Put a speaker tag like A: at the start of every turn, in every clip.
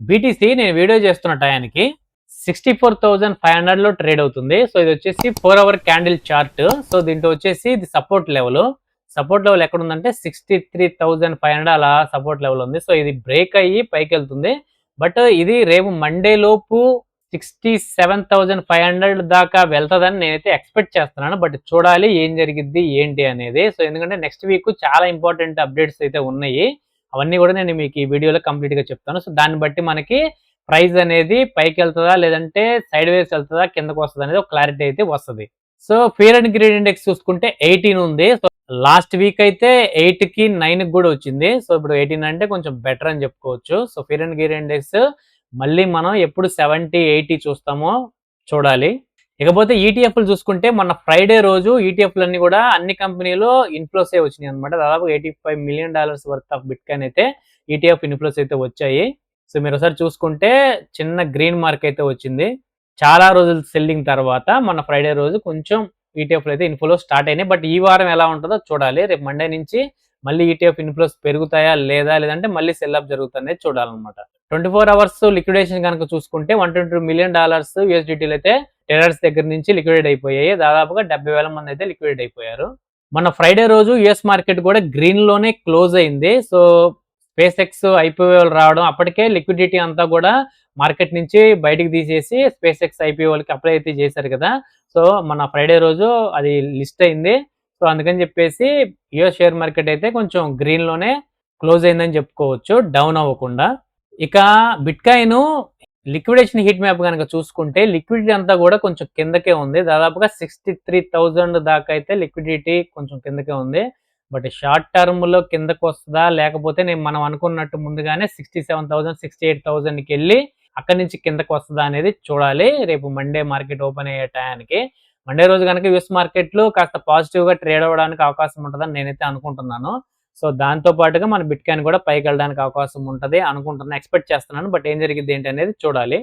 A: BTC నేను video చేస్తున్న టయానికి 64,500లో ట్రేడ్ అవుతుంది. సో ఇది వచ్చేసి 4 అవర్ క్యాండిల్ చార్ట్. సో దీంట్లో వచ్చేసి ఇది సపోర్ట్ లెవెల్. సపోర్ట్ లెవెల్ ఎక్కడ ఉందంటే 63,500 అలా సపోర్ట్ లెవెల్ ఉంది. సో ఇది బ్రేక్ అయ్యి పైకి వెళ్తుంది. బట్ ఇది రేపు మండే లోపు 67,500 దాకా వెళ్తుందని నేనైతే ఎక్స్పెక్ట్ చేస్తున్నాను. బట్ చూడాలి ఏం జరిగిద్ది ఏంటి అనేది. సో ఎందుకంటే నెక్స్ట్ వీక్ చాలా ఇంపార్టెంట్ అప్డేట్స్ అయితే ఉన్నాయి. అవన్నీ కూడా నేను మీకు ఈ వీడియోలో కంప్లీట్గా చెప్తాను. సో దాన్ని బట్టి మనకి ప్రైస్ అనేది పైకి వెళ్తుందా లేదంటే సైడ్ వేస్ వెళ్తుందా కిందకు వస్తుంది అనేది ఒక క్లారిటీ అయితే వస్తుంది. So fear and greed index చూసుకుంటే 18 ఉంది. సో లాస్ట్ వీక్ అయితే 8కి 9కి కూడా వచ్చింది. సో ఇప్పుడు 18 అంటే కొంచెం బెటర్ అని చెప్పుకోవచ్చు. So fear and greed index మళ్ళీ మనం ఎప్పుడు 70, 80 చూస్తామో చూడాలి. ఇకపోతే ఈటీఎఫ్లు చూసుకుంటే మొన్న ఫ్రైడే రోజు ఈటీఎఫ్లు అన్ని కూడా అన్ని కంపెనీలు ఇన్ఫ్లోస్ వచ్చినాయి అనమాట. దాదాపు $85 million worth of bit coin అయితే ఈటీఎఫ్ ఇన్ఫ్లోస్ అయితే వచ్చాయి. సో మీరు ఒకసారి చూసుకుంటే చిన్న గ్రీన్ మార్క్ అయితే వచ్చింది. చాలా రోజులు సెల్లింగ్ తర్వాత మొన్న ఫ్రైడే రోజు కొంచెం ఈటీఎఫ్లు అయితే ఇన్ఫ్లో స్టార్ట్ అయినాయి. బట్ ఈ వారం ఎలా ఉంటుందో చూడాలి. రేపు మండే నుంచి మళ్ళీ ఈటీఎఫ్ ఇన్ఫ్లోస్ పెరుగుతాయా లేదా, లేదంటే మళ్ళీ సెల్ అప్ జరుగుతుందనేది చూడాలన్నమాట. 24 అవర్స్ లిక్విడేషన్ కనుక చూసుకుంటే $122 మిలియన్ యూఎస్డిటీలు అయితే ట్రేడర్స్ దగ్గర నుంచి లిక్విడేట్ అయిపోయాయి. దాదాపుగా 70,000 మంది అయితే లిక్విడేట్ అయిపోయారు. మన ఫ్రైడే రోజు యుఎస్ మార్కెట్ కూడా గ్రీన్ లోనే క్లోజ్ అయింది. సో స్పేస్ ఎక్స్ ఐపీఓ రావడం అప్పటికే లిక్విడిటీ అంతా కూడా మార్కెట్ నుంచి బయటికి తీసేసి స్పేస్ ఎక్స్ ఐపీఓలకి అప్లై అయితే చేశారు కదా. సో మన ఫ్రైడే రోజు అది లిస్ట్ అయింది. సో అందుకని చెప్పేసి యుఎస్ షేర్ మార్కెట్ అయితే కొంచెం గ్రీన్ లోనే క్లోజ్ అయిందని చెప్పుకోవచ్చు, డౌన్ అవ్వకుండా. ఇక bit coin liquidation heat map కనుక చూసుకుంటే లిక్విడిటీ అంతా కూడా కొంచెం కిందకే ఉంది. దాదాపుగా 63,000 దాకా అయితే లిక్విడిటీ కొంచెం కిందకే ఉంది. బట్ షార్ట్ టర్మ్ లో కిందకు వస్తుందా లేకపోతే మనం అనుకున్నట్టు ముందుగానే 67,000, 68,000కి వెళ్ళి అక్కడి నుంచి కిందకు వస్తుందా అనేది చూడాలి. రేపు మండే మార్కెట్ ఓపెన్ అయ్యే టయానికి. మండే రోజు కనుక యూఎస్ మార్కెట్లు కాస్త పాజిటివ్ గా ట్రేడ్ అవ్వడానికి అవకాశం ఉంటుందని నేనైతే అనుకుంటున్నాను. సో దాంతో పాటుగా మన బిట్ కాయిన్ కూడా పైకి వెళ్ళడానికి అవకాశం ఉంటుంది అనుకుంటున్నాను, ఎక్స్పెక్ట్ చేస్తున్నాను. బట్ ఏం జరిగింది ఏంటి అనేది చూడాలి.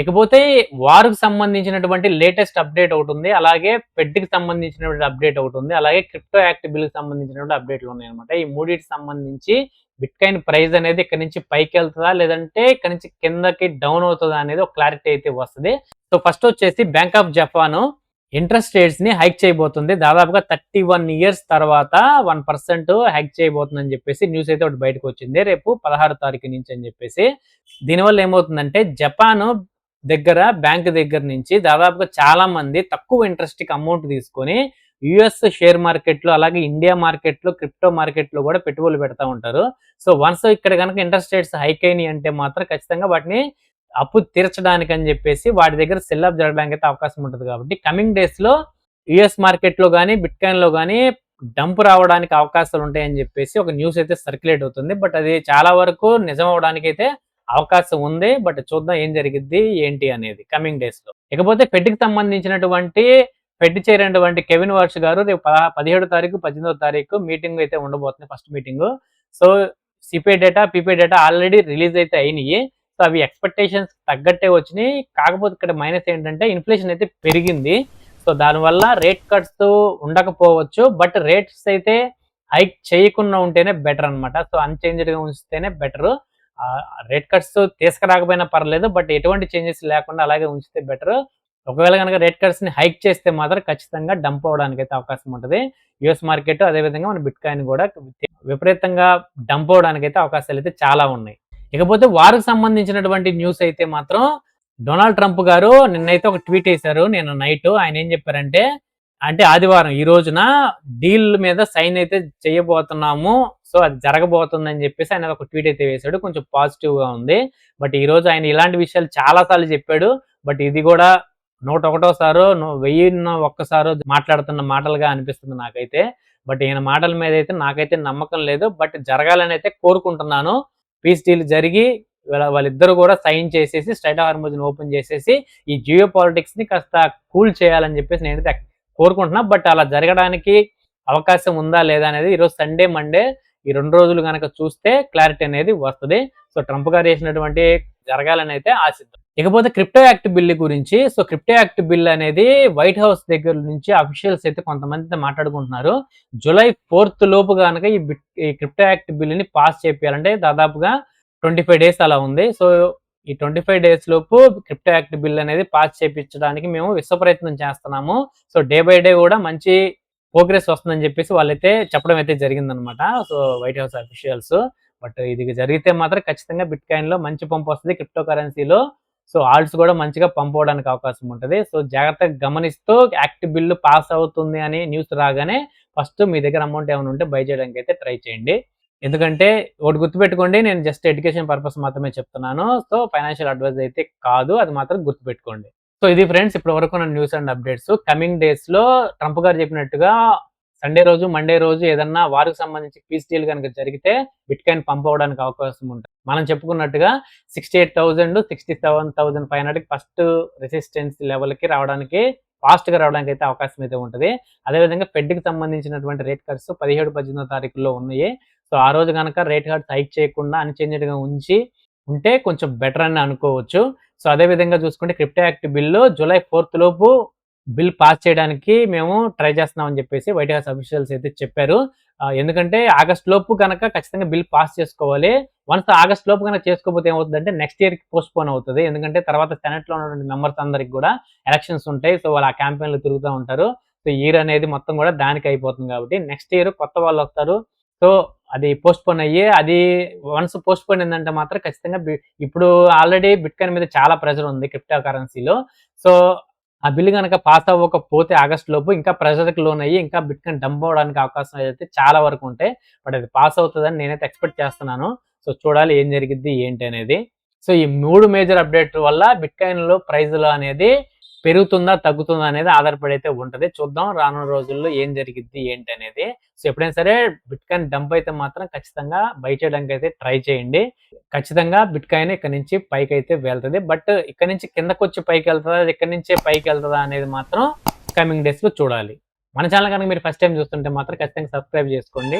A: ఇకపోతే వార్కు సంబంధించినటువంటి లేటెస్ట్ అప్డేట్ ఒకటి ఉంది. అలాగే ఫెడ్కి సంబంధించినటువంటి అప్డేట్ ఒకటి ఉంది. అలాగే క్రిప్టో యాక్ట్ బిల్కి సంబంధించినటువంటి అప్డేట్లు ఉన్నాయి అనమాట. ఈ మూడింటికి సంబంధించి బిట్ కాయిన్ ప్రైస్ అనేది ఇక్కడ నుంచి పైకి వెళ్తుందా లేదంటే ఇక్కడ నుంచి కిందకి డౌన్ అవుతుందా అనేది ఒక క్లారిటీ అయితే వస్తుంది. సో ఫస్ట్ వచ్చేసి bank of Japan interest rates ని హైక్ చేయబోతుంది. దాదాపుగా 31 ఇయర్స్ తర్వాత 1% హైక్ చేయబోతుందని చెప్పేసి న్యూస్ అయితే ఒకటి బయటకు వచ్చింది రేపు 16 తారీఖు నుంచి అని చెప్పేసి. దీనివల్ల ఏమవుతుందంటే జపాన్ దగ్గర బ్యాంక్ దగ్గర నుంచి దాదాపుగా చాలా మంది తక్కువ ఇంట్రెస్ట్ కి అమౌంట్ తీసుకొని యుఎస్ షేర్ మార్కెట్ లో అలాగే ఇండియా మార్కెట్ లో క్రిప్టో మార్కెట్ లో కూడా పెట్టుబడులు పెడతా ఉంటారు. సో వన్స్ ఇక్కడ కనుక ఇంట్రెస్ట్ రేట్స్ హైక్ అయినాయి అంటే మాత్రం ఖచ్చితంగా వాటిని అప్పు తీర్చడానికి అని చెప్పేసి వాటి దగ్గర సెల్ అప్ జరగడానికి అయితే అవకాశం ఉంటుంది. కాబట్టి కమింగ్ డేస్ లో యుఎస్ మార్కెట్ లో కానీ బిట్ కాయిన్ లో కానీ డంప్ రావడానికి అవకాశాలు ఉంటాయని చెప్పేసి ఒక న్యూస్ అయితే సర్క్యులేట్ అవుతుంది. బట్ అది చాలా వరకు నిజం అవడానికి అయితే అవకాశం ఉంది. బట్ చూద్దాం ఏం జరిగిద్ది ఏంటి అనేది కమింగ్ డేస్ లో. ఇకపోతే ఫెడ్కి సంబంధించినటువంటి ఫెడ్ చేరినటువంటి కెవిన్ వార్ష్ గారు రేపు 17వ తారీఖు 18వ తారీఖు మీటింగ్ అయితే ఉండబోతుంది, first meeting. So CPI data PPI data already release అయితే అయినాయి. సో అవి ఎక్స్పెక్టేషన్స్ తగ్గట్టే వచ్చినాయి. కాకపోతే ఇక్కడ మైనస్ ఏంటంటే ఇన్ఫ్లేషన్ అయితే పెరిగింది. సో దానివల్ల రేట్ కట్స్ ఉండకపోవచ్చు. బట్ రేట్స్ అయితే హైక్ చేయకుండా ఉంటేనే బెటర్ అనమాట. సో అన్చేంజ్డ్ గా ఉంచితేనే బెటర్. రేట్ కట్స్ తీసుకురాకపోయినా పర్లేదు, బట్ ఎటువంటి చేంజెస్ లేకుండా అలాగే ఉంచితే బెటర్. ఒకవేళ కనుక రేట్ కట్స్ ని హైక్ చేస్తే మాత్రం ఖచ్చితంగా డంప్ అవడానికి అయితే అవకాశం ఉంటుంది. యుఎస్ మార్కెట్ అదేవిధంగా మన బిట్ కాయిన్ కూడా విపరీతంగా డంప్ అవడానికి అయితే అవకాశాలు అయితే చాలా ఉన్నాయి. ఇకపోతే వారికి సంబంధించినటువంటి న్యూస్ అయితే మాత్రం డొనాల్డ్ ట్రంప్ గారు నిన్నైతే ఒక ట్వీట్ వేశారు. నేను నైట్ ఆయన ఏం చెప్పారంటే, అంటే ఆదివారం ఈ రోజున డీల్ మీద సైన్ అయితే చేయబోతున్నాము, సో అది జరగబోతుందని చెప్పేసి ఆయన ఒక ట్వీట్ అయితే వేశాడు. కొంచెం పాజిటివ్ గా ఉంది. బట్ ఈ రోజు ఆయన ఇలాంటి విషయాలు చాలా సార్లు చెప్పాడు. బట్ ఇది కూడా 101సారో 1001సారో మాట్లాడుతున్న మాటలుగా అనిపిస్తుంది నాకైతే. బట్ ఈయన మాటల మీద అయితే నాకైతే నమ్మకం లేదు. బట్ జరగాలని అయితే కోరుకుంటున్నాను. పీస్ డీల్ జరిగి వాళ్ళిద్దరు కూడా సైన్ చేసేసి స్ట్రైట్ ఆఫ్ హార్మోజ్ ఓపెన్ చేసేసి ఈ జియో పాలిటిక్స్ ని కాస్త కూల్ చేయాలని చెప్పేసి నేనైతే కోరుకుంటున్నా. బట్ అలా జరగడానికి అవకాశం ఉందా లేదా అనేది ఈరోజు సండే మండే ఈ 2 రోజులు కనుక చూస్తే క్లారిటీ అనేది వస్తుంది. సో ట్రంప్ గారు చేసినటువంటి జరగాలని అయితే ఆశిద్దాం. ఇకపోతే క్రిప్టో యాక్ట్ బిల్ గురించి. సో క్రిప్టో యాక్ట్ బిల్ అనేది వైట్ హౌస్ దగ్గర నుంచి అఫీషియల్స్ అయితే కొంతమంది మాట్లాడుకుంటున్నారు. జూలై 4th లోపు కనుక ఈ క్రిప్టో యాక్ట్ బిల్ ని పాస్ చేయాలంటే దాదాపుగా 25 డేస్ అలా ఉంది. సో ఈ 25 డేస్ లోపు క్రిప్టో యాక్ట్ బిల్ అనేది పాస్ చేపించడానికి మేము విశ్వ ప్రయత్నం చేస్తున్నాము. సో డే బై డే కూడా మంచి ప్రోగ్రెస్ వస్తుందని చెప్పేసి వాళ్ళైతే చెప్పడం అయితే జరిగిందనమాట. So white house officials. But ఇది జరిగితే మాత్రం ఖచ్చితంగా బిట్ కాయిన్ లో మంచి పంప్ వస్తుంది క్రిప్టో కరెన్సీలో. సో ఆల్ట్స్ కూడా మంచిగా పంప్ అవడానికి అవకాశం ఉంటుంది. సో జాగ్రత్తగా గమనిస్తూ యాక్ట్ బిల్లు పాస్ అవుతుంది అని న్యూస్ రాగానే ఫస్ట్ మీ దగ్గర అమౌంట్ ఏమైనా ఉంటే బై చేయడానికి అయితే ట్రై చేయండి. ఎందుకంటే ఒకటి గుర్తుపెట్టుకోండి, నేను జస్ట్ ఎడ్యుకేషన్ పర్పస్ మాత్రమే చెప్తున్నాను. సో ఫైనాన్షియల్ అడ్వైజ్ అయితే కాదు, అది మాత్రం గుర్తుపెట్టుకోండి. సో ఇది ఫ్రెండ్స్ ఇప్పటి వరకు ఉన్న news and updates. Coming days లో ట్రంప్ గారు చెప్పినట్టుగా సండే రోజు, మండే రోజు ఏదన్నా వారికి సంబంధించి పీస్ డీల్ కనుక జరిగితే బిట్ కాయిన్ పంప్ అవడానికి అవకాశం ఉంటుంది. మనం చెప్పుకున్నట్టుగా 68,000 67,500 ఫస్ట్ రెసిస్టెన్స్ లెవెల్కి రావడానికి, ఫాస్ట్ గా రావడానికి అయితే అవకాశం అయితే ఉంటుంది. అదేవిధంగా ఫెడ్ కి సంబంధించినటువంటి రేట్ కట్స్ 17, 18 తారీఖుల్లో ఉన్నాయి. సో ఆ రోజు కనుక రేట్ కట్స్ హైక్ చేయకుండా అన్చేంజ్డ్ గా ఉంటే కొంచెం బెటర్ అని అనుకోవచ్చు. సో అదే విధంగా చూసుకుంటే crypto act bill July 4th లోపు బిల్ పాస్ చేయడానికి మేము ట్రై చేస్తున్నామని చెప్పేసి వైట్ హౌస్ అఫీషియల్స్ అయితే చెప్పారు. ఎందుకంటే ఆగస్ట్ లోపు కనుక ఖచ్చితంగా బిల్ పాస్ చేసుకోవాలి. వన్స్ ఆగస్ట్ లోపు కనుక చేసుకోకపోతే ఏమవుతుందంటే నెక్స్ట్ ఇయర్ కి పోస్ట్ పోన్ అవుతుంది. ఎందుకంటే తర్వాత సెనెట్ లో ఉన్నటువంటి మెంబర్స్ అందరికి కూడా ఎలక్షన్స్ ఉంటాయి. సో వాళ్ళు ఆ క్యాంపెయిన్లు తిరుగుతూ ఉంటారు. సో ఇయర్ అనేది మొత్తం కూడా దానికి అయిపోతుంది కాబట్టి నెక్స్ట్ ఇయర్ కొత్త వాళ్ళు వస్తారు. సో అది పోస్ట్ పోన్ అయ్యి, అది వన్స్ పోస్ట్ పోన్ ఏంటంటే మాత్రం ఖచ్చితంగా ఇప్పుడు ఆల్రెడీ బిట్ కాయిన్ మీద చాలా ప్రెషర్ ఉంది క్రిప్టో కరెన్సీలో. సో ఆ బిల్ కనుక పాస్ అవ్వకపోతే ఆగస్ట్ లోపు ఇంకా ప్రెషర్కి లోన్ అయ్యి ఇంకా బిట్ కాయిన్ డంప్ అవడానికి అవకాశం అయితే చాలా వరకు ఉంటాయి. బట్ అది పాస్ అవుతుందని నేనైతే ఎక్స్పెక్ట్ చేస్తున్నాను. సో చూడాలి ఏం జరిగిద్ది ఏంటి అనేది. సో ఈ 3 మేజర్ అప్డేట్ వల్ల బిట్ కాయిన్ లో ప్రైజ్లో అనేది పెరుగుతుందా తగ్గుతుందా అనేది ఆధారపడి అయితే ఉంటుంది. చూద్దాం రానున్న రోజుల్లో ఏం జరిగిద్ది ఏంటి అనేది. సో ఎప్పుడైనా సరే బిట్ కాయిన్ డంప్ అయితే మాత్రం ఖచ్చితంగా బై చేయడానికి అయితే ట్రై చేయండి. ఖచ్చితంగా బిట్ కాయిన్ ఇక్కడ నుంచి పైకి అయితే వెళ్తుంది. బట్ ఇక్కడ నుంచి కిందకు వచ్చి పైకి వెళ్తుందా, ఇక్కడ నుంచే పైకి వెళ్తుందా అనేది మాత్రం కమింగ్ డేస్ లో చూడాలి. మన ఛానల్ కనుక మీరు ఫస్ట్ టైం చూస్తుంటే మాత్రం ఖచ్చితంగా సబ్స్క్రైబ్ చేసుకోండి.